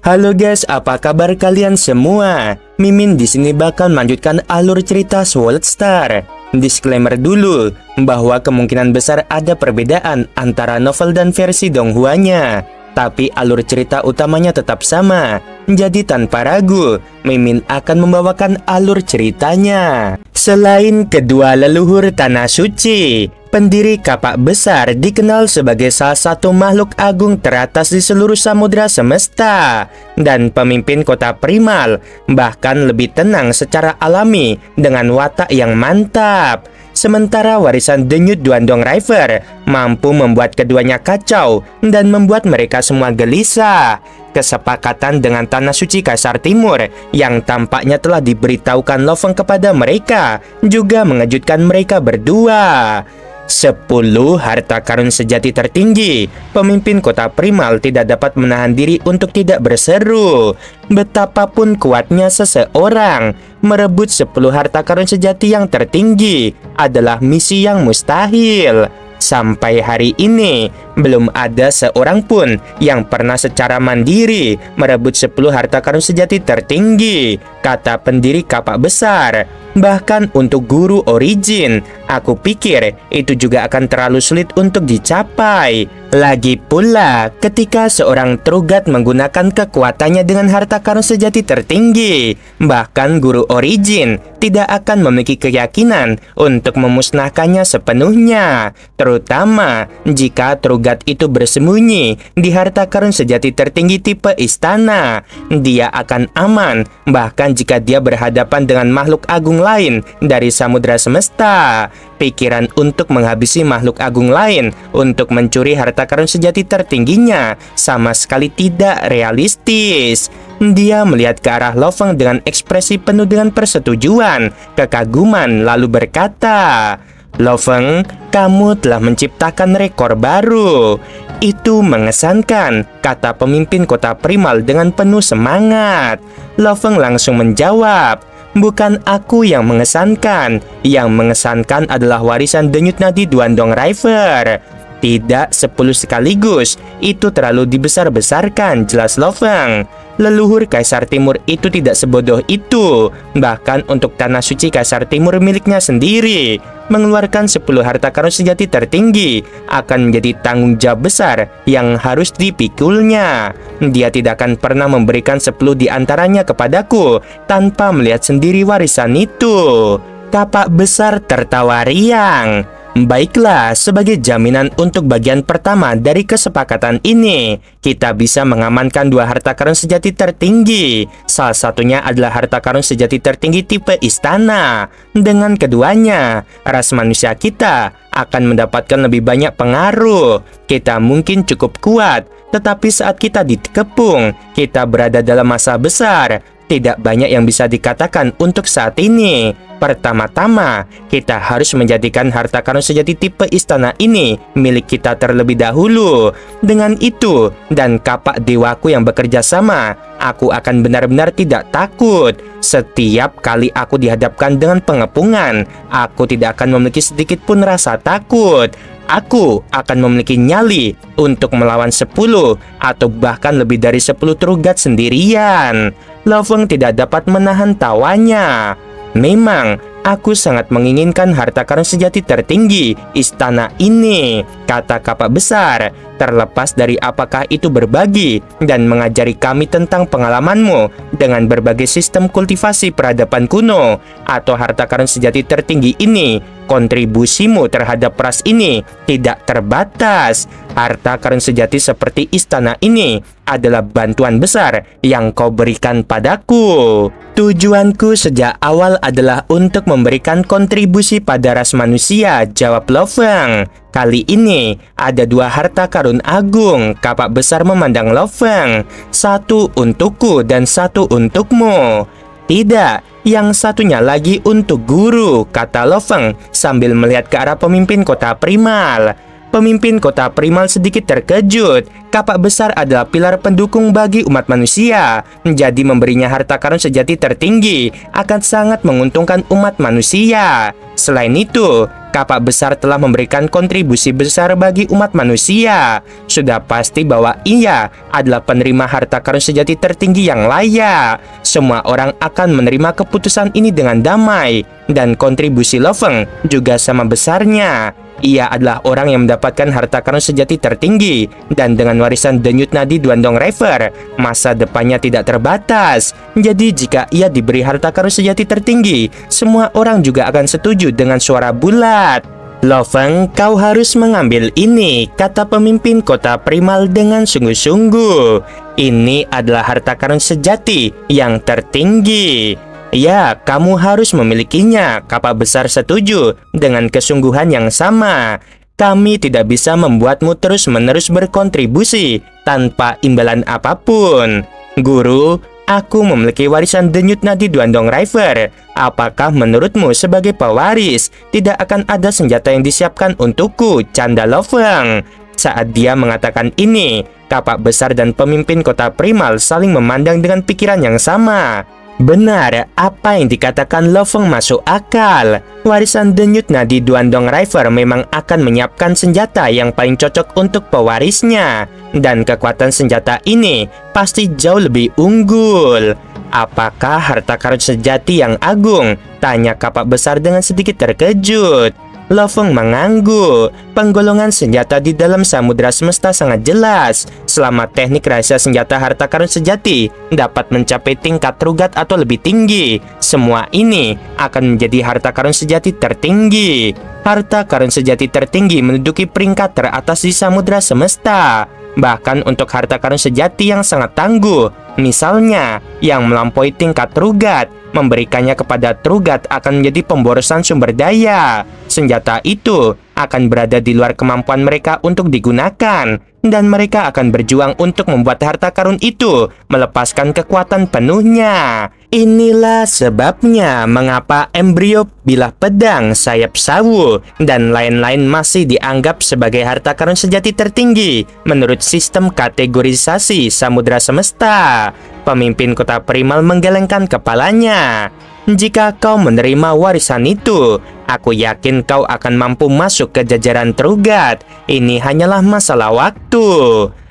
Halo guys, apa kabar kalian semua? Mimin di sini bakal melanjutkan alur cerita Sword Star. Disclaimer dulu bahwa kemungkinan besar ada perbedaan antara novel dan versi Donghua-nya, tapi alur cerita utamanya tetap sama. Jadi tanpa ragu, Mimin akan membawakan alur ceritanya. Selain kedua leluhur Tanah Suci, pendiri Kapak Besar dikenal sebagai salah satu makhluk agung teratas di seluruh samudra semesta dan pemimpin kota primal, bahkan lebih tenang secara alami dengan watak yang mantap. Sementara warisan denyut Duandong River mampu membuat keduanya kacau dan membuat mereka semua gelisah. Kesepakatan dengan Tanah Suci Kaisar Timur yang tampaknya telah diberitahukan Lo Feng kepada mereka juga mengejutkan mereka berdua. 10 harta karun sejati tertinggi. Pemimpin kota primal tidak dapat menahan diri untuk tidak berseru. Betapapun kuatnya seseorang, merebut 10 harta karun sejati yang tertinggi adalah misi yang mustahil. Sampai hari ini, belum ada seorang pun yang pernah secara mandiri merebut 10 harta karun sejati tertinggi, kata pendiri Kapak Besar. Bahkan untuk guru origin, aku pikir itu juga akan terlalu sulit untuk dicapai. Lagi pula, ketika seorang Trugat menggunakan kekuatannya dengan harta karun sejati tertinggi, bahkan guru origin tidak akan memiliki keyakinan untuk memusnahkannya sepenuhnya. Terutama jika Trugat itu bersembunyi di harta karun sejati tertinggi tipe istana. Dia akan aman, bahkan jika dia berhadapan dengan makhluk agung lain dari samudra semesta. Pikiran untuk menghabisi makhluk agung lain untuk mencuri harta karun sejati tertingginya sama sekali tidak realistis. Dia melihat ke arah Lo Feng dengan ekspresi penuh dengan persetujuan, kekaguman, lalu berkata, "Lo Feng, kamu telah menciptakan rekor baru." "Itu mengesankan," kata pemimpin kota primal dengan penuh semangat. Lo Feng langsung menjawab, "Bukan aku yang mengesankan. Yang mengesankan adalah warisan denyut nadi Duandong River." "Tidak 10 sekaligus, itu terlalu dibesar-besarkan," jelas Lo Feng. "Leluhur Kaisar Timur itu tidak sebodoh itu. Bahkan untuk Tanah Suci Kaisar Timur miliknya sendiri, mengeluarkan 10 harta karun sejati tertinggi akan menjadi tanggung jawab besar yang harus dipikulnya. Dia tidak akan pernah memberikan 10 di antaranya kepadaku tanpa melihat sendiri warisan itu." Kapak Besar tertawa riang. "Baiklah, sebagai jaminan untuk bagian pertama dari kesepakatan ini, kita bisa mengamankan 2 harta karun sejati tertinggi. Salah satunya adalah harta karun sejati tertinggi tipe istana. Dengan keduanya, ras manusia kita akan mendapatkan lebih banyak pengaruh. Kita mungkin cukup kuat, tetapi saat kita dikepung, kita berada dalam masa besar. Tidak banyak yang bisa dikatakan untuk saat ini. Pertama-tama, kita harus menjadikan harta karun sejati tipe istana ini milik kita terlebih dahulu. Dengan itu, dan kapak dewaku yang bekerja sama, aku akan benar-benar tidak takut. Setiap kali aku dihadapkan dengan pengepungan, aku tidak akan memiliki sedikit pun rasa takut. Aku akan memiliki nyali untuk melawan 10 atau bahkan lebih dari 10 Trugat sendirian." Lo Feng tidak dapat menahan tawanya. "Memang, aku sangat menginginkan harta karun sejati tertinggi istana ini," kata Kapak Besar. "Terlepas dari apakah itu berbagi dan mengajari kami tentang pengalamanmu dengan berbagai sistem kultivasi peradaban kuno atau harta karun sejati tertinggi ini, kontribusimu terhadap ras ini tidak terbatas. Harta karun sejati seperti istana ini adalah bantuan besar yang kau berikan padaku." "Tujuanku sejak awal adalah untuk memberikan kontribusi pada ras manusia," jawab Lo Feng. "Kali ini ada 2 harta karun agung." Kapak Besar memandang Lo Feng. "Satu untukku dan satu untukmu." "Tidak, yang satunya lagi untuk guru," kata Lo Feng sambil melihat ke arah pemimpin kota primal. Pemimpin kota primal sedikit terkejut. Kapak Besar adalah pilar pendukung bagi umat manusia. Jadi memberinya harta karun sejati tertinggi akan sangat menguntungkan umat manusia. Selain itu, Kapak besar telah memberikan kontribusi besar bagi umat manusia. Sudah pasti bahwa ia adalah penerima harta karun sejati tertinggi yang layak. Semua orang akan menerima keputusan ini dengan damai. Dan kontribusi Lo Feng juga sama besarnya. Ia adalah orang yang mendapatkan harta karun sejati tertinggi. Dan dengan warisan denyut nadi Duandong River, masa depannya tidak terbatas. Jadi jika ia diberi harta karun sejati tertinggi, semua orang juga akan setuju dengan suara bulat. Lo Feng, kau harus mengambil ini, kata pemimpin kota primal dengan sungguh-sungguh. Ini adalah harta karun sejati yang tertinggi. Ya, kamu harus memilikinya. Kapak besar setuju dengan kesungguhan yang sama. Kami tidak bisa membuatmu terus-menerus berkontribusi tanpa imbalan apapun. Guru, aku memiliki warisan denyut nadi Duandong River. Apakah menurutmu sebagai pewaris tidak akan ada senjata yang disiapkan untukku? Canda Lo Feng. Saat dia mengatakan ini, kapak besar dan pemimpin kota primal saling memandang dengan pikiran yang sama. Benar, apa yang dikatakan Lo Feng masuk akal. Warisan denyut nadi Duandong River memang akan menyiapkan senjata yang paling cocok untuk pewarisnya. Dan kekuatan senjata ini pasti jauh lebih unggul. Apakah harta karun sejati yang agung? Tanya kapak besar dengan sedikit terkejut. Lo Feng mengangguk. Penggolongan senjata di dalam samudera semesta sangat jelas. Selama teknik rahasia senjata harta karun sejati dapat mencapai tingkat rugat atau lebih tinggi, semua ini akan menjadi harta karun sejati tertinggi. Harta karun sejati tertinggi menduduki peringkat teratas di samudera semesta. Bahkan untuk harta karun sejati yang sangat tangguh, misalnya yang melampaui tingkat rugat, memberikannya kepada Trugat akan menjadi pemborosan sumber daya. Senjata itu akan berada di luar kemampuan mereka untuk digunakan, dan mereka akan berjuang untuk membuat harta karun itu melepaskan kekuatan penuhnya. Inilah sebabnya mengapa embrio bilah pedang, sayap sawu, dan lain-lain masih dianggap sebagai harta karun sejati tertinggi menurut sistem kategorisasi samudera semesta. Pemimpin kota primal menggelengkan kepalanya. Jika kau menerima warisan itu, aku yakin kau akan mampu masuk ke jajaran Trugat. Ini hanyalah masalah waktu.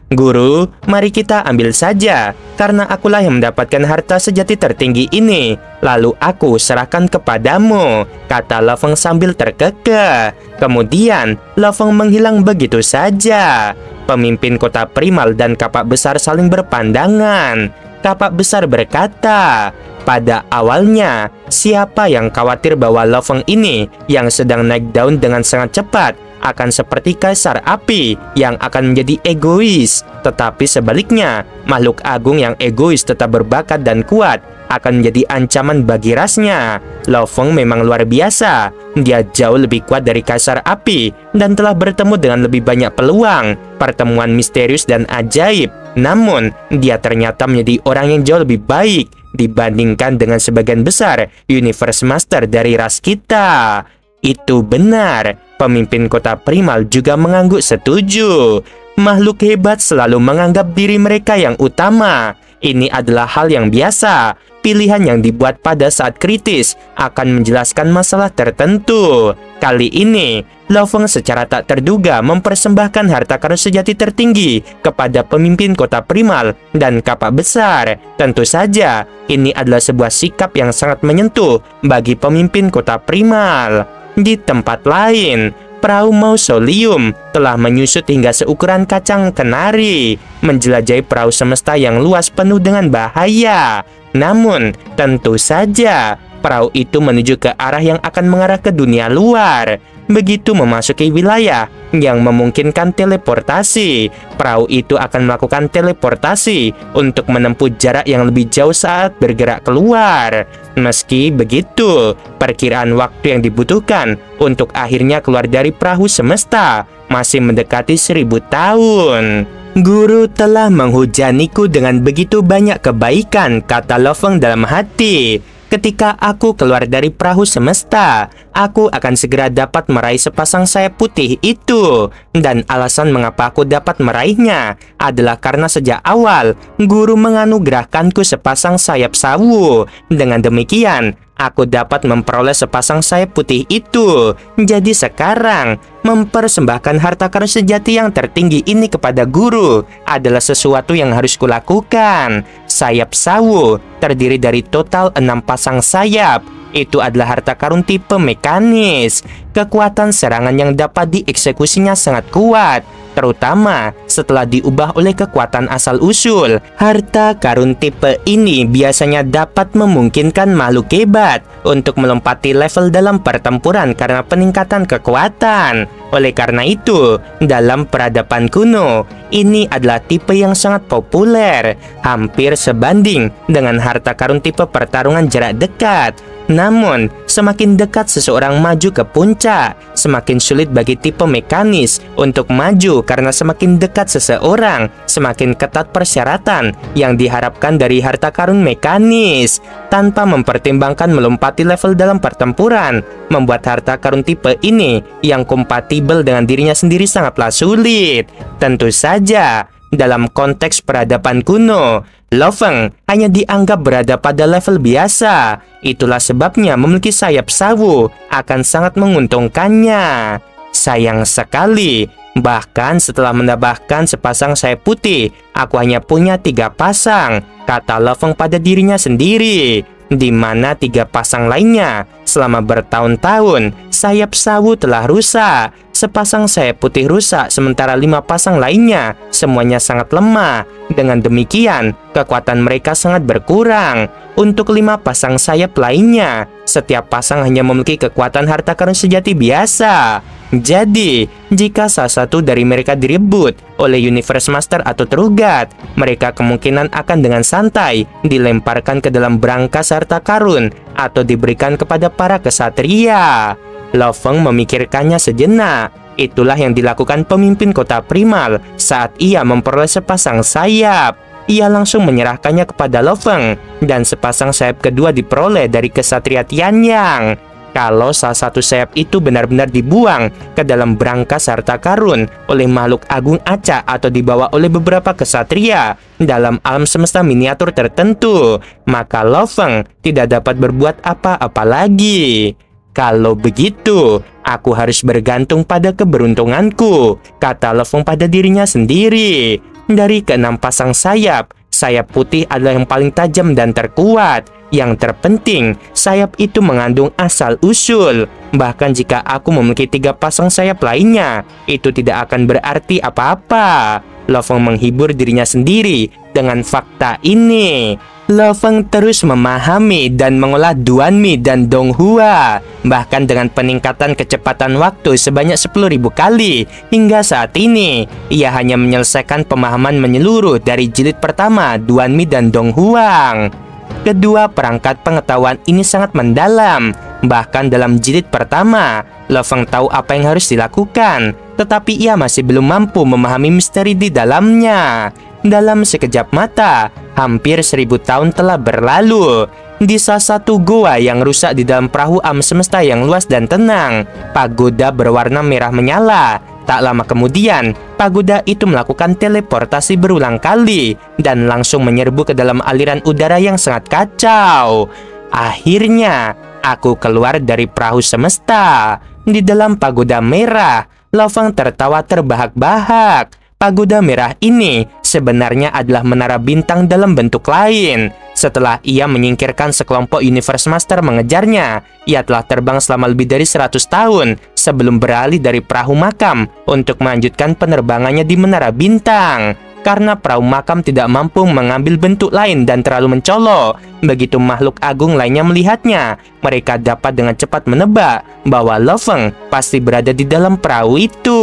Guru, mari kita ambil saja, karena akulah yang mendapatkan harta sejati tertinggi ini. Lalu aku serahkan kepadamu, kata Lo Feng sambil terkekeh. Kemudian, Lo Feng menghilang begitu saja. Pemimpin kota primal dan kapak besar saling berpandangan. Kapak besar berkata, pada awalnya, siapa yang khawatir bahwa Lo Feng ini yang sedang naik daun dengan sangat cepat akan seperti kaisar api yang akan menjadi egois. Tetapi sebaliknya, makhluk agung yang egois tetap berbakat dan kuat akan menjadi ancaman bagi rasnya. Lo Feng memang luar biasa. Dia jauh lebih kuat dari kaisar api dan telah bertemu dengan lebih banyak peluang, pertemuan misterius dan ajaib. Namun, dia ternyata menjadi orang yang jauh lebih baik dibandingkan dengan sebagian besar Universe Master dari ras kita. Itu benar. Pemimpin kota primal juga mengangguk setuju. Makhluk hebat selalu menganggap diri mereka yang utama. Ini adalah hal yang biasa. Pilihan yang dibuat pada saat kritis akan menjelaskan masalah tertentu. Kali ini, Lo Feng secara tak terduga mempersembahkan harta karun sejati tertinggi kepada pemimpin kota primal dan kapak besar. Tentu saja, ini adalah sebuah sikap yang sangat menyentuh bagi pemimpin kota primal. Di tempat lain, perahu mausoleum telah menyusut hingga seukuran kacang kenari, menjelajahi perahu semesta yang luas penuh dengan bahaya. Namun, tentu saja, perahu itu menuju ke arah yang akan mengarah ke dunia luar. Begitu memasuki wilayah yang memungkinkan teleportasi, perahu itu akan melakukan teleportasi untuk menempuh jarak yang lebih jauh saat bergerak keluar. Meski begitu, perkiraan waktu yang dibutuhkan untuk akhirnya keluar dari perahu semesta masih mendekati 1000 tahun. Guru telah menghujaniku dengan begitu banyak kebaikan, kata Lo Feng dalam hati. Ketika aku keluar dari perahu semesta, aku akan segera dapat meraih sepasang sayap putih itu. Dan alasan mengapa aku dapat meraihnya adalah karena sejak awal, guru menganugerahkanku sepasang sayap sawu. Dengan demikian, aku dapat memperoleh sepasang sayap putih itu. Jadi sekarang, mempersembahkan harta karun sejati yang tertinggi ini kepada guru adalah sesuatu yang harus kulakukan. Sayap sawo terdiri dari total 6 pasang sayap. Itu adalah harta karun tipe mekanis. Kekuatan serangan yang dapat dieksekusinya sangat kuat, terutama setelah diubah oleh kekuatan asal-usul. Harta karun tipe ini biasanya dapat memungkinkan makhluk hebat untuk melompati level dalam pertempuran karena peningkatan kekuatan. Oleh karena itu, dalam peradaban kuno, ini adalah tipe yang sangat populer, hampir sebanding dengan harta karun tipe pertarungan jarak dekat. Namun, semakin dekat seseorang maju ke puncak, semakin sulit bagi tipe mekanis untuk maju karena semakin dekat seseorang, semakin ketat persyaratan yang diharapkan dari harta karun mekanis. Tanpa mempertimbangkan melompati level dalam pertempuran, membuat harta karun tipe ini yang kompatibel dengan dirinya sendiri sangatlah sulit. Tentu saja, dalam konteks peradaban kuno, Lo Feng hanya dianggap berada pada level biasa. Itulah sebabnya memiliki sayap sawo akan sangat menguntungkannya. Sayang sekali, bahkan setelah menambahkan sepasang sayap putih, aku hanya punya 3 pasang, kata Lo Feng pada dirinya sendiri. Di mana 3 pasang lainnya selama bertahun-tahun sayap sawo telah rusak. Sepasang sayap putih rusak, sementara 5 pasang lainnya semuanya sangat lemah. Dengan demikian, kekuatan mereka sangat berkurang. Untuk 5 pasang sayap lainnya, setiap pasang hanya memiliki kekuatan harta karun sejati biasa. Jadi, jika salah satu dari mereka direbut oleh Universe Master atau Trugat, mereka kemungkinan akan dengan santai dilemparkan ke dalam brankas harta karun atau diberikan kepada para kesatria. Lo Feng memikirkannya sejenak. Itulah yang dilakukan pemimpin kota primal saat ia memperoleh sepasang sayap. Ia langsung menyerahkannya kepada Lo Feng, dan sepasang sayap kedua diperoleh dari kesatria Tianyang. Kalau salah satu sayap itu benar-benar dibuang ke dalam brankas harta karun oleh makhluk agung acak atau dibawa oleh beberapa kesatria dalam alam semesta miniatur tertentu, maka Lo Feng tidak dapat berbuat apa-apa lagi. Kalau begitu, aku harus bergantung pada keberuntunganku, kata Lo Feng pada dirinya sendiri. Dari ke-6 pasang sayap, sayap putih adalah yang paling tajam dan terkuat. Yang terpenting, sayap itu mengandung asal-usul. Bahkan jika aku memiliki 3 pasang sayap lainnya, itu tidak akan berarti apa-apa. Lo Feng menghibur dirinya sendiri dengan fakta ini. Lo Feng terus memahami dan mengolah Duanmi dan Donghua, bahkan dengan peningkatan kecepatan waktu sebanyak 10.000 kali. Hingga saat ini, ia hanya menyelesaikan pemahaman menyeluruh dari jilid pertama Duanmi dan Donghuang. Kedua perangkat pengetahuan ini sangat mendalam. Bahkan dalam jilid pertama, Lo Feng tahu apa yang harus dilakukan, tetapi ia masih belum mampu memahami misteri di dalamnya. Dalam sekejap mata, hampir 1000 tahun telah berlalu. Di salah satu goa yang rusak di dalam perahu alam semesta yang luas dan tenang, pagoda berwarna merah menyala. Tak lama kemudian, pagoda itu melakukan teleportasi berulang kali dan langsung menyerbu ke dalam aliran udara yang sangat kacau. Akhirnya, aku keluar dari perahu semesta. Di dalam pagoda merah, Lo Feng tertawa terbahak-bahak. Pagoda merah ini sebenarnya adalah menara bintang dalam bentuk lain. Setelah ia menyingkirkan sekelompok Universe Master mengejarnya, ia telah terbang selama lebih dari 100 tahun sebelum beralih dari perahu makam untuk melanjutkan penerbangannya di menara bintang. Karena perahu makam tidak mampu mengambil bentuk lain dan terlalu mencolok, begitu makhluk agung lainnya melihatnya, mereka dapat dengan cepat menebak bahwa Lo Feng pasti berada di dalam perahu itu.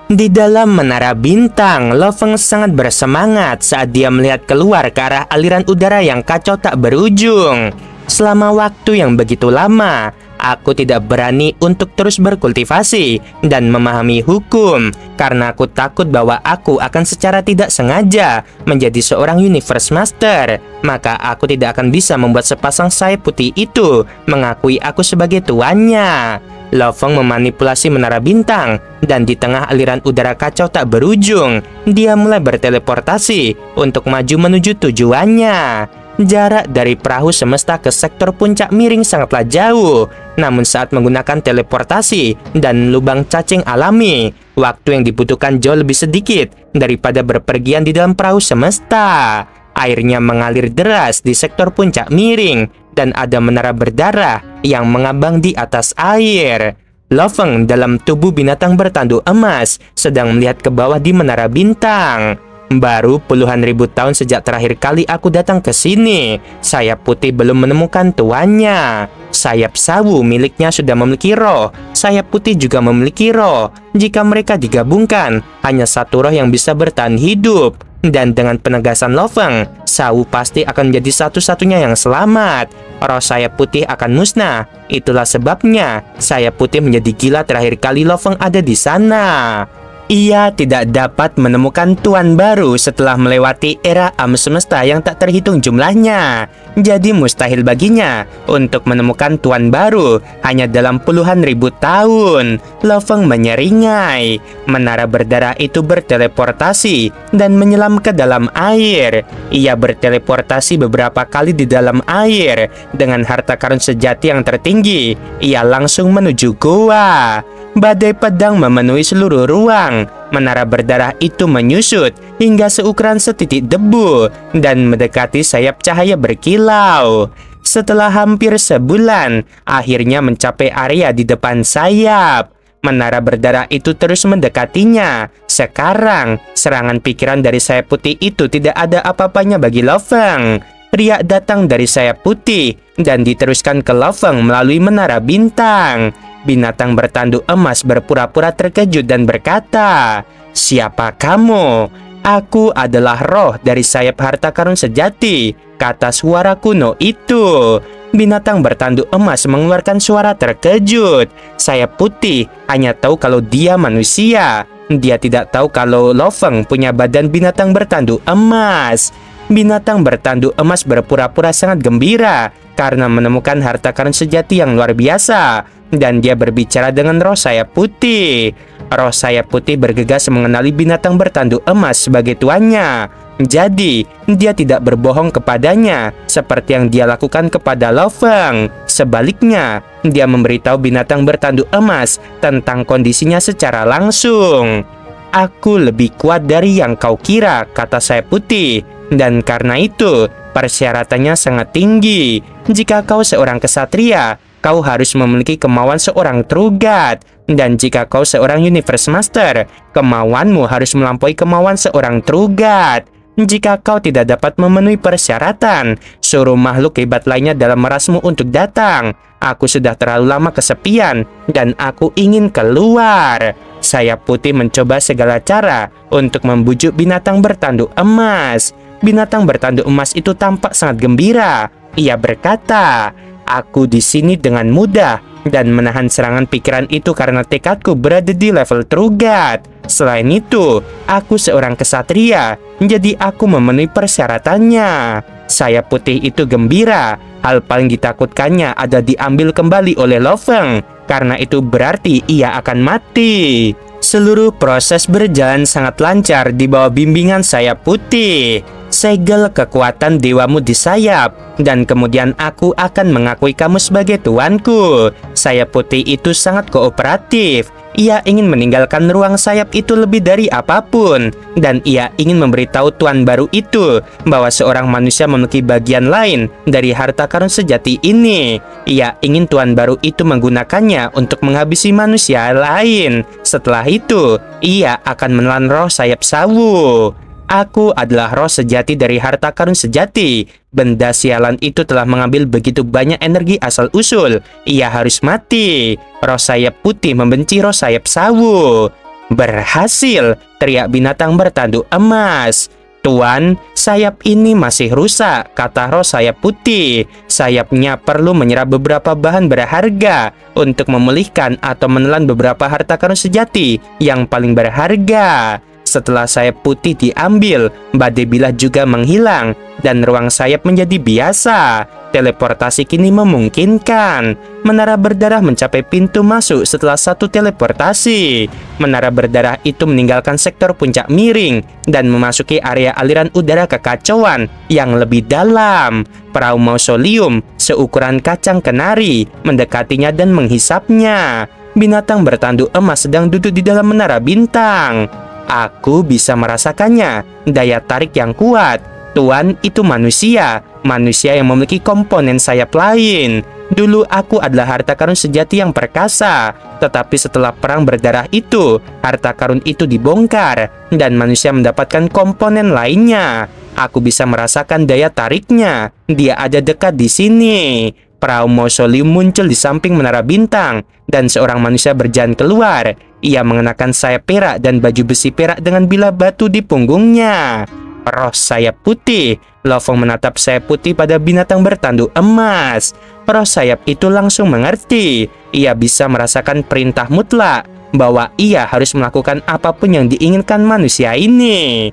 Di dalam menara bintang, Lo Feng sangat bersemangat saat dia melihat keluar ke arah aliran udara yang kacau tak berujung. Selama waktu yang begitu lama, aku tidak berani untuk terus berkultivasi dan memahami hukum karena aku takut bahwa aku akan secara tidak sengaja menjadi seorang Universe Master. Maka aku tidak akan bisa membuat sepasang sayap putih itu mengakui aku sebagai tuannya. Lo Feng memanipulasi menara bintang, dan di tengah aliran udara kacau tak berujung, dia mulai berteleportasi untuk maju menuju tujuannya. Jarak dari perahu semesta ke sektor puncak miring sangatlah jauh. Namun saat menggunakan teleportasi dan lubang cacing alami, waktu yang dibutuhkan jauh lebih sedikit daripada berpergian di dalam perahu semesta. Airnya mengalir deras di sektor puncak miring dan ada menara berdarah yang mengambang di atas air. Lo Feng dalam tubuh binatang bertanduk emas sedang melihat ke bawah di menara bintang. Baru puluhan ribu tahun sejak terakhir kali aku datang ke sini, sayap putih belum menemukan tuannya. Sayap sawu miliknya sudah memiliki roh, sayap putih juga memiliki roh. Jika mereka digabungkan, hanya satu roh yang bisa bertahan hidup. Dan dengan penegasan Lo Feng, sawu pasti akan menjadi satu-satunya yang selamat. Roh sayap putih akan musnah. Itulah sebabnya sayap putih menjadi gila terakhir kali Lo Feng ada di sana. Ia tidak dapat menemukan tuan baru setelah melewati era alam semesta yang tak terhitung jumlahnya. Jadi mustahil baginya untuk menemukan tuan baru hanya dalam puluhan ribu tahun. Lo Feng menyeringai. Menara berdarah itu berteleportasi dan menyelam ke dalam air. Ia berteleportasi beberapa kali di dalam air. Dengan harta karun sejati yang tertinggi, ia langsung menuju goa. Badai pedang memenuhi seluruh ruang. Menara berdarah itu menyusut hingga seukuran setitik debu dan mendekati sayap cahaya berkilau. Setelah hampir sebulan, akhirnya mencapai area di depan sayap. Menara berdarah itu terus mendekatinya. Sekarang, serangan pikiran dari sayap putih itu tidak ada apa-apanya bagi Lo Feng. Riak datang dari sayap putih dan diteruskan ke Lo Feng melalui menara bintang. Binatang bertanduk emas berpura-pura terkejut dan berkata, "Siapa kamu?" "Aku adalah roh dari sayap harta karun sejati," kata suara kuno itu. Binatang bertanduk emas mengeluarkan suara terkejut. Sayap putih hanya tahu kalau dia manusia. Dia tidak tahu kalau Lo Feng punya badan binatang bertanduk emas. Binatang bertanduk emas berpura-pura sangat gembira karena menemukan harta karun sejati yang luar biasa. Dan dia berbicara dengan roh sayap putih. Roh sayap putih bergegas mengenali binatang bertanduk emas sebagai tuannya. Jadi, dia tidak berbohong kepadanya seperti yang dia lakukan kepada Lo Feng. Sebaliknya, dia memberitahu binatang bertanduk emas tentang kondisinya secara langsung. "Aku lebih kuat dari yang kau kira," kata sayap putih. "Dan karena itu, persyaratannya sangat tinggi. Jika kau seorang kesatria, kau harus memiliki kemauan seorang True God. Dan jika kau seorang Universe Master, kemauanmu harus melampaui kemauan seorang True God. Jika kau tidak dapat memenuhi persyaratan, suruh makhluk hebat lainnya dalam merasmu untuk datang. Aku sudah terlalu lama kesepian, dan aku ingin keluar." Sayap putih mencoba segala cara untuk membujuk binatang bertanduk emas. Binatang bertanduk emas itu tampak sangat gembira. Ia berkata, "Aku di sini dengan mudah dan menahan serangan pikiran itu karena tekadku berada di level True God. Selain itu, aku seorang kesatria, jadi aku memenuhi persyaratannya." Sayap putih itu gembira. Hal paling ditakutkannya ada diambil kembali oleh Lo Feng, karena itu berarti ia akan mati. Seluruh proses berjalan sangat lancar di bawah bimbingan sayap putih. "Segel kekuatan dewamu di sayap, dan kemudian aku akan mengakui kamu sebagai tuanku." Sayap putih itu sangat kooperatif. Ia ingin meninggalkan ruang sayap itu lebih dari apapun, dan ia ingin memberitahu tuan baru itu bahwa seorang manusia memiliki bagian lain dari harta karun sejati ini. Ia ingin tuan baru itu menggunakannya untuk menghabisi manusia lain. Setelah itu, ia akan menelan roh sayap sawu. "Aku adalah roh sejati dari harta karun sejati. Benda sialan itu telah mengambil begitu banyak energi asal-usul. Ia harus mati." Roh sayap putih membenci roh sayap sawu. "Berhasil!" teriak binatang bertanduk emas. "Tuan, sayap ini masih rusak," kata roh sayap putih. "Sayapnya perlu menyerap beberapa bahan berharga untuk memulihkan atau menelan beberapa harta karun sejati yang paling berharga." Setelah sayap putih diambil, badai bilah juga menghilang, dan ruang sayap menjadi biasa. Teleportasi kini memungkinkan. Menara berdarah mencapai pintu masuk setelah satu teleportasi. Menara berdarah itu meninggalkan sektor puncak miring dan memasuki area aliran udara kekacauan yang lebih dalam. Perahu mausoleum seukuran kacang kenari mendekatinya dan menghisapnya. Binatang bertanduk emas sedang duduk di dalam menara bintang. Aku bisa merasakannya, daya tarik yang kuat. Tuan, itu manusia yang memiliki komponen sayap lain. Dulu aku adalah harta karun sejati yang perkasa, tetapi setelah perang berdarah itu, harta karun itu dibongkar dan manusia mendapatkan komponen lainnya. Aku bisa merasakan daya tariknya. Dia ada dekat di sini. Perahu mausoleum muncul di samping menara bintang dan seorang manusia berjalan keluar. Ia mengenakan sayap perak dan baju besi perak dengan bilah batu di punggungnya. Roh sayap putih. Lo Feng menatap sayap putih pada binatang bertanduk emas. Roh sayap itu langsung mengerti. Ia bisa merasakan perintah mutlak bahwa ia harus melakukan apapun yang diinginkan manusia ini.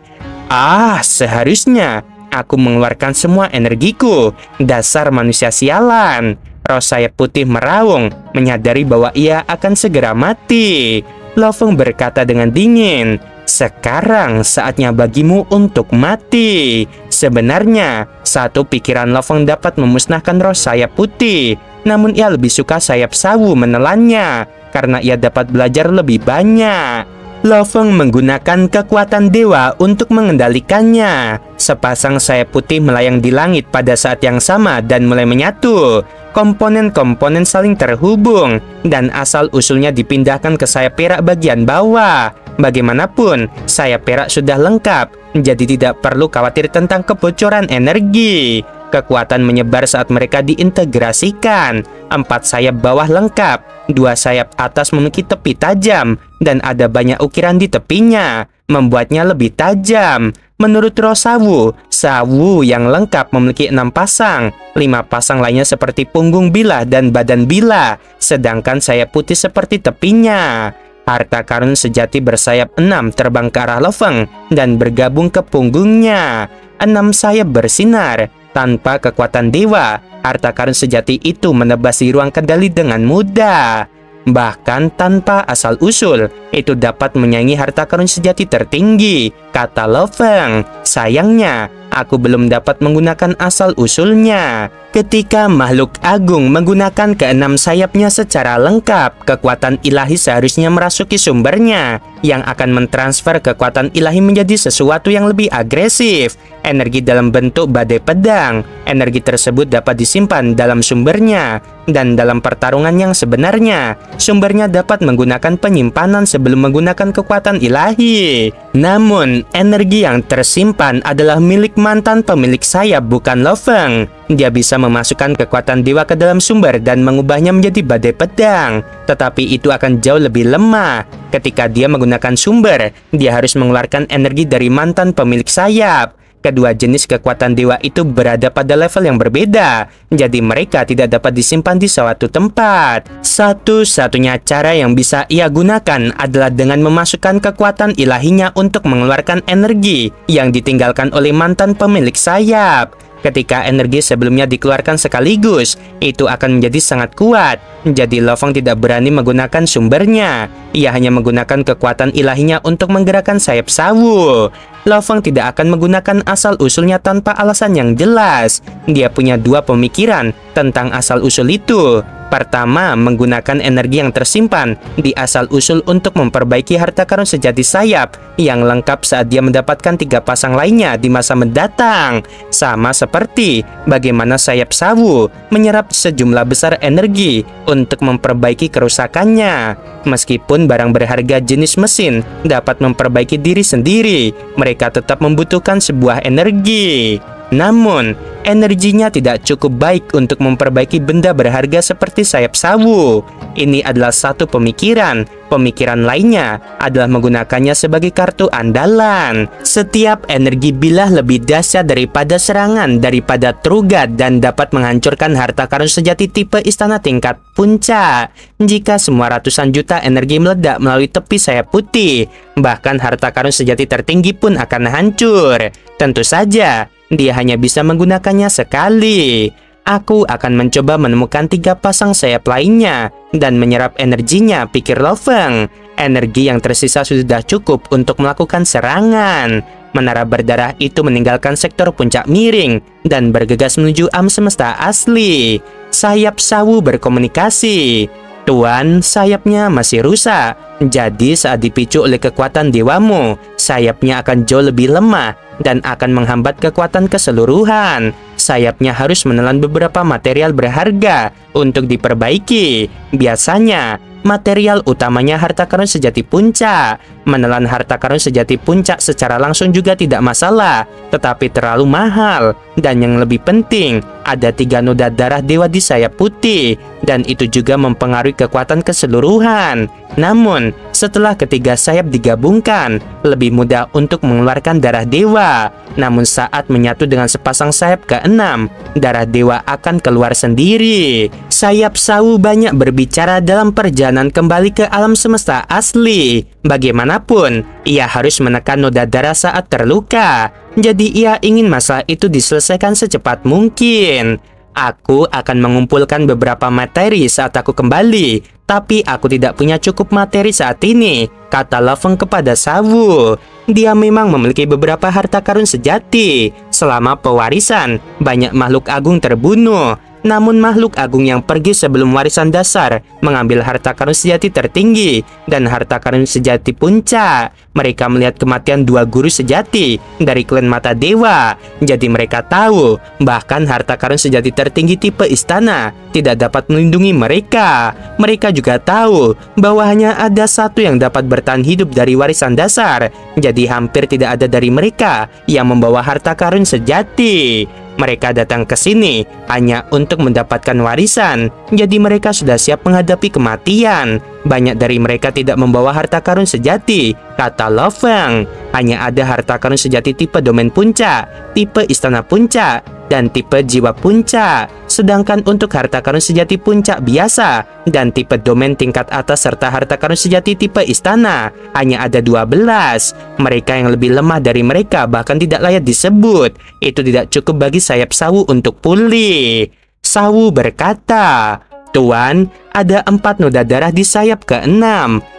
Seharusnya aku mengeluarkan semua energiku. Dasar manusia sialan. Roh sayap putih meraung, menyadari bahwa ia akan segera mati. Lo Feng berkata dengan dingin, "Sekarang saatnya bagimu untuk mati." Sebenarnya, satu pikiran Lo Feng dapat memusnahkan roh sayap putih, namun ia lebih suka sayap sawu menelannya, karena ia dapat belajar lebih banyak. Lo Feng menggunakan kekuatan dewa untuk mengendalikannya. Sepasang sayap putih melayang di langit pada saat yang sama dan mulai menyatu. Komponen-komponen saling terhubung, dan asal-usulnya dipindahkan ke sayap perak bagian bawah. Bagaimanapun, sayap perak sudah lengkap, jadi tidak perlu khawatir tentang kebocoran energi. Kekuatan menyebar saat mereka diintegrasikan. 4 sayap bawah lengkap, 2 sayap atas memiliki tepi tajam, dan ada banyak ukiran di tepinya, membuatnya lebih tajam. Menurut roh sawu yang lengkap memiliki 6 pasang. 5 pasang lainnya seperti punggung bilah dan badan bilah, sedangkan sayap putih seperti tepinya. Harta karun sejati bersayap 6 terbang ke arah Lo Feng dan bergabung ke punggungnya. 6 sayap bersinar. Tanpa kekuatan dewa, harta karun sejati itu menebasi ruang kendali dengan mudah. Bahkan tanpa asal-usul, itu dapat menyaingi harta karun sejati tertinggi, kata Lo Feng. Sayangnya, aku belum dapat menggunakan asal-usulnya. Ketika makhluk agung menggunakan keenam sayapnya secara lengkap, kekuatan ilahi seharusnya merasuki sumbernya, yang akan mentransfer kekuatan ilahi menjadi sesuatu yang lebih agresif. Energi dalam bentuk badai pedang. Energi tersebut dapat disimpan dalam sumbernya, dan dalam pertarungan yang sebenarnya, sumbernya dapat menggunakan penyimpanan sebelum menggunakan kekuatan ilahi. Namun, energi yang tersimpan adalah milik mantan pemilik sayap, bukan Lo Feng. Dia bisa memasukkan kekuatan dewa ke dalam sumber dan mengubahnya menjadi badai pedang. Tetapi itu akan jauh lebih lemah. Ketika dia menggunakan sumber, dia harus mengeluarkan energi dari mantan pemilik sayap. Kedua jenis kekuatan dewa itu berada pada level yang berbeda, jadi mereka tidak dapat disimpan di suatu tempat. Satu-satunya cara yang bisa ia gunakan adalah dengan memasukkan kekuatan ilahinya untuk mengeluarkan energi yang ditinggalkan oleh mantan pemilik sayap. Ketika energi sebelumnya dikeluarkan sekaligus, itu akan menjadi sangat kuat. Jadi Lo Feng tidak berani menggunakan sumbernya. Ia hanya menggunakan kekuatan ilahinya untuk menggerakkan sayap sawu. Lo Feng tidak akan menggunakan asal-usulnya tanpa alasan yang jelas. Dia punya dua pemikiran tentang asal-usul itu. Pertama, menggunakan energi yang tersimpan di asal-usul untuk memperbaiki harta karun sejati sayap yang lengkap saat dia mendapatkan 3 pasang lainnya di masa mendatang. Sama seperti bagaimana sayap sawu menyerap sejumlah besar energi untuk memperbaiki kerusakannya. Meskipun barang berharga jenis mesin dapat memperbaiki diri sendiri, mereka tetap membutuhkan sebuah energi. Namun, energinya tidak cukup baik untuk memperbaiki benda berharga seperti sayap sawu. Ini adalah satu pemikiran. Pemikiran lainnya adalah menggunakannya sebagai kartu andalan. Setiap energi bilah lebih dahsyat daripada serangan daripada Trugat dan dapat menghancurkan harta karun sejati tipe istana tingkat puncak. Jika semua ratusan juta energi meledak melalui tepi sayap putih, bahkan harta karun sejati tertinggi pun akan hancur. Tentu saja, dia hanya bisa menggunakannya sekali. Aku akan mencoba menemukan 3 pasang sayap lainnya dan menyerap energinya, pikir Lo Feng. Energi yang tersisa sudah cukup untuk melakukan serangan. Menara berdarah itu meninggalkan sektor puncak miring dan bergegas menuju alam semesta asli. Sayap sawu berkomunikasi. Tuan, sayapnya masih rusak. Jadi saat dipicu oleh kekuatan dewamu, sayapnya akan jauh lebih lemah dan akan menghambat kekuatan keseluruhan. Sayapnya harus menelan beberapa material berharga untuk diperbaiki. Biasanya, material utamanya harta karun sejati puncak. Menelan harta karun sejati puncak secara langsung juga tidak masalah, tetapi terlalu mahal. Dan yang lebih penting, ada 3 noda darah dewa di sayap putih, dan itu juga mempengaruhi kekuatan keseluruhan. Namun, setelah ketiga sayap digabungkan, lebih mudah untuk mengeluarkan darah dewa. Namun saat menyatu dengan sepasang sayap ke-6, darah dewa akan keluar sendiri. Sayap sawu banyak berbicara dalam perjalanan kembali ke alam semesta asli. Bagaimanapun, ia harus menekan noda darah saat terluka. Jadi ia ingin masalah itu diselesaikan secepat mungkin. Aku akan mengumpulkan beberapa materi saat aku kembali, tapi aku tidak punya cukup materi saat ini, kata Lo Feng kepada Sawu. Dia memang memiliki beberapa harta karun sejati. Selama pewarisan, banyak makhluk agung terbunuh. Namun makhluk agung yang pergi sebelum warisan dasar mengambil harta karun sejati tertinggi dan harta karun sejati puncak. Mereka melihat kematian 2 guru sejati dari klan mata dewa. Jadi mereka tahu bahkan harta karun sejati tertinggi tipe istana tidak dapat melindungi mereka. Mereka juga tahu bahwa hanya ada satu yang dapat bertahan hidup dari warisan dasar. Jadi hampir tidak ada dari mereka yang membawa harta karun sejati. Mereka datang ke sini hanya untuk mendapatkan warisan, jadi mereka sudah siap menghadapi kematian. Banyak dari mereka tidak membawa harta karun sejati, kata Lo Feng. Hanya ada harta karun sejati tipe domain puncak, tipe istana puncak, dan tipe jiwa puncak. Sedangkan untuk harta karun sejati puncak biasa dan tipe domain tingkat atas serta harta karun sejati tipe istana hanya ada 12. Mereka yang lebih lemah dari mereka bahkan tidak layak disebut. Itu tidak cukup bagi sayap sawu untuk pulih. Sawu berkata, Tuan, ada 4 noda darah di sayap ke-6.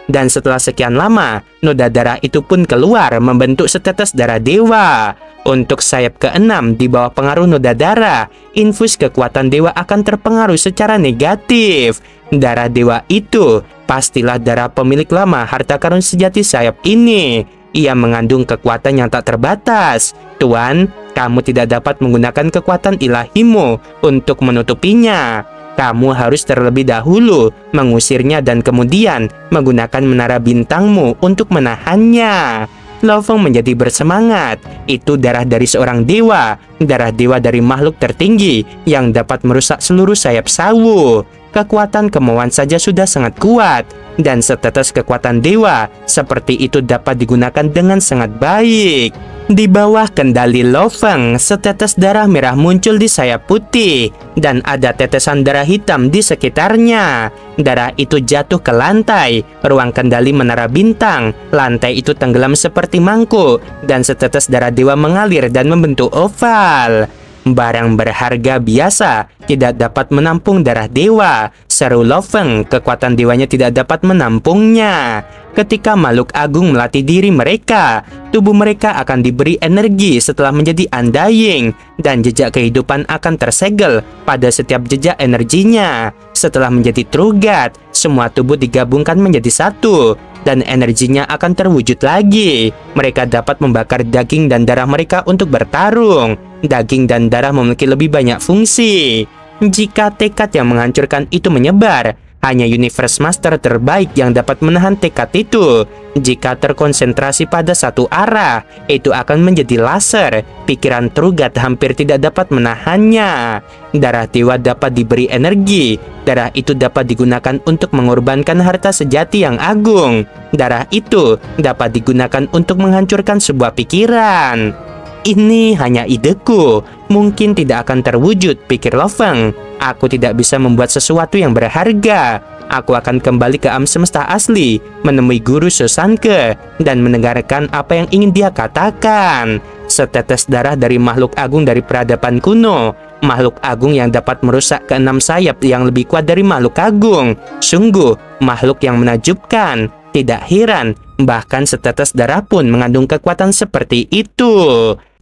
Dan setelah sekian lama, noda darah itu pun keluar membentuk setetes darah dewa. Untuk sayap ke-6 di bawah pengaruh noda darah, infus kekuatan dewa akan terpengaruh secara negatif. Darah dewa itu pastilah darah pemilik lama harta karun sejati sayap ini. Ia mengandung kekuatan yang tak terbatas. Tuan, kamu tidak dapat menggunakan kekuatan ilahimu untuk menutupinya. Kamu harus terlebih dahulu mengusirnya dan kemudian menggunakan menara bintangmu untuk menahannya. Lo Feng menjadi bersemangat. Itu darah dari seorang dewa, darah dewa dari makhluk tertinggi yang dapat merusak seluruh sayap sawu. Kekuatan kemauan saja sudah sangat kuat, dan setetes kekuatan dewa seperti itu dapat digunakan dengan sangat baik. Di bawah kendali Lo Feng, setetes darah merah muncul di sayap putih, dan ada tetesan darah hitam di sekitarnya. Darah itu jatuh ke lantai, ruang kendali menara bintang. Lantai itu tenggelam seperti mangkuk, dan setetes darah dewa mengalir dan membentuk oval. Barang berharga biasa tidak dapat menampung darah dewa, seru Lo Feng. Kekuatan dewanya tidak dapat menampungnya. Ketika makhluk agung melatih diri mereka, tubuh mereka akan diberi energi setelah menjadi undying, dan jejak kehidupan akan tersegel pada setiap jejak energinya. Setelah menjadi Trugat, semua tubuh digabungkan menjadi satu, dan energinya akan terwujud lagi. Mereka dapat membakar daging dan darah mereka untuk bertarung. Daging dan darah memiliki lebih banyak fungsi. Jika tekad yang menghancurkan itu menyebar, Hanya Universe Master terbaik yang dapat menahan tekad itu. Jika terkonsentrasi pada satu arah, itu akan menjadi laser. Pikiran Trugat hampir tidak dapat menahannya. Darah dewa dapat diberi energi. Darah itu dapat digunakan untuk mengorbankan harta sejati yang agung. Darah itu dapat digunakan untuk menghancurkan sebuah pikiran. Ini hanya ideku, mungkin tidak akan terwujud, pikir Lo Feng. Aku tidak bisa membuat sesuatu yang berharga. Aku akan kembali ke alam semesta asli, menemui guru Susanke, dan mendengarkan apa yang ingin dia katakan. Setetes darah dari makhluk agung dari peradaban kuno. Makhluk agung yang dapat merusak keenam sayap yang lebih kuat dari makhluk agung. Sungguh, makhluk yang menakjubkan. Tidak heran, bahkan setetes darah pun mengandung kekuatan seperti itu.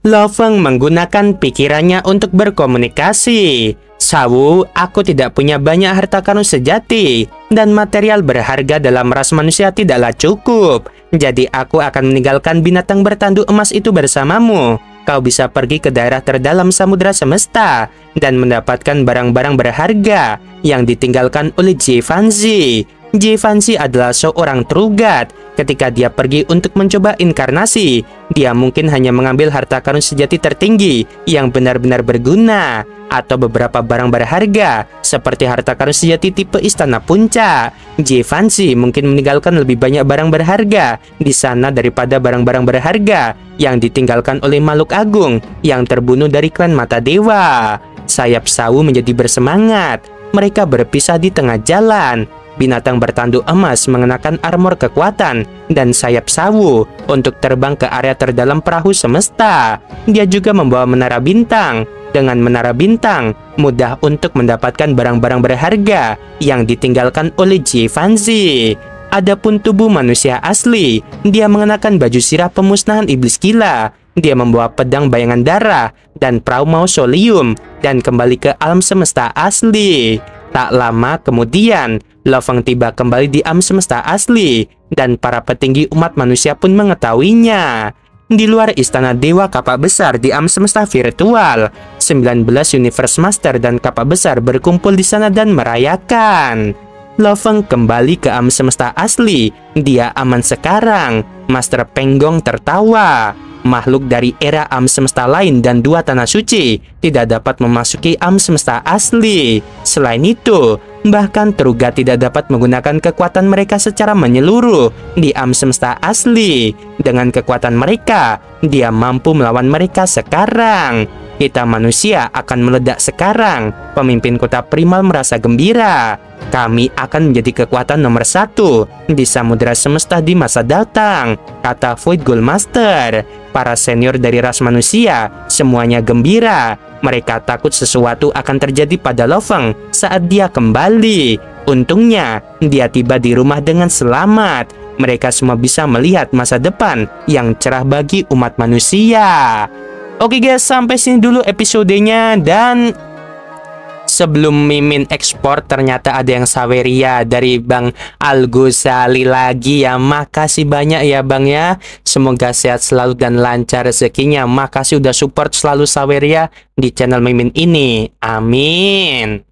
Lo Feng menggunakan pikirannya untuk berkomunikasi. Sawu, aku tidak punya banyak harta karun sejati, dan material berharga dalam ras manusia tidaklah cukup. Jadi aku akan meninggalkan binatang bertanduk emas itu bersamamu. Kau bisa pergi ke daerah terdalam samudera semesta, dan mendapatkan barang-barang berharga yang ditinggalkan oleh Jifanzi. Jifanzi adalah seorang Trugat. Ketika dia pergi untuk mencoba inkarnasi, dia mungkin hanya mengambil harta karun sejati tertinggi yang benar-benar berguna, atau beberapa barang berharga seperti harta karun sejati tipe Istana Puncak. Jifanzi mungkin meninggalkan lebih banyak barang berharga di sana daripada barang-barang berharga yang ditinggalkan oleh makhluk agung yang terbunuh dari klan Mata Dewa. Sayap Sawu menjadi bersemangat. Mereka berpisah di tengah jalan. Binatang bertanduk emas mengenakan armor kekuatan dan sayap sawu untuk terbang ke area terdalam perahu semesta. Dia juga membawa menara bintang. Dengan menara bintang, mudah untuk mendapatkan barang-barang berharga yang ditinggalkan oleh Jifanzi. Adapun tubuh manusia asli, dia mengenakan baju sirah pemusnahan iblis gila. Dia membawa pedang bayangan darah dan perahu mausoleum dan kembali ke alam semesta asli. Tak lama kemudian, Lo Feng tiba kembali di alam semesta asli, dan para petinggi umat manusia pun mengetahuinya. Di luar istana Dewa Kapak Besar di alam semesta virtual, 19 Universe Master dan Kapak Besar berkumpul di sana dan merayakan. Lo Feng kembali ke alam semesta asli. Dia aman sekarang. Master Penggong tertawa. Makhluk dari era alam semesta lain dan dua tanah suci tidak dapat memasuki alam semesta asli. Selain itu, bahkan Trugat tidak dapat menggunakan kekuatan mereka secara menyeluruh di alam semesta asli. Dengan kekuatan mereka, dia mampu melawan mereka sekarang. Kita manusia akan meledak sekarang. Pemimpin kota Primal merasa gembira. Kami akan menjadi kekuatan nomor 1 di samudera semesta di masa datang, kata Void Gold Master. Para senior dari ras manusia semuanya gembira. Mereka takut sesuatu akan terjadi pada Lo Feng saat dia kembali. Untungnya, dia tiba di rumah dengan selamat. Mereka semua bisa melihat masa depan yang cerah bagi umat manusia. Oke guys, sampai sini dulu episodenya. Dan sebelum Mimin ekspor, ternyata ada yang Saweria dari Bang Al-Ghazali lagi ya. Makasih banyak ya Bang ya. Semoga sehat selalu dan lancar rezekinya. Makasih udah support selalu Saweria di channel Mimin ini. Amin.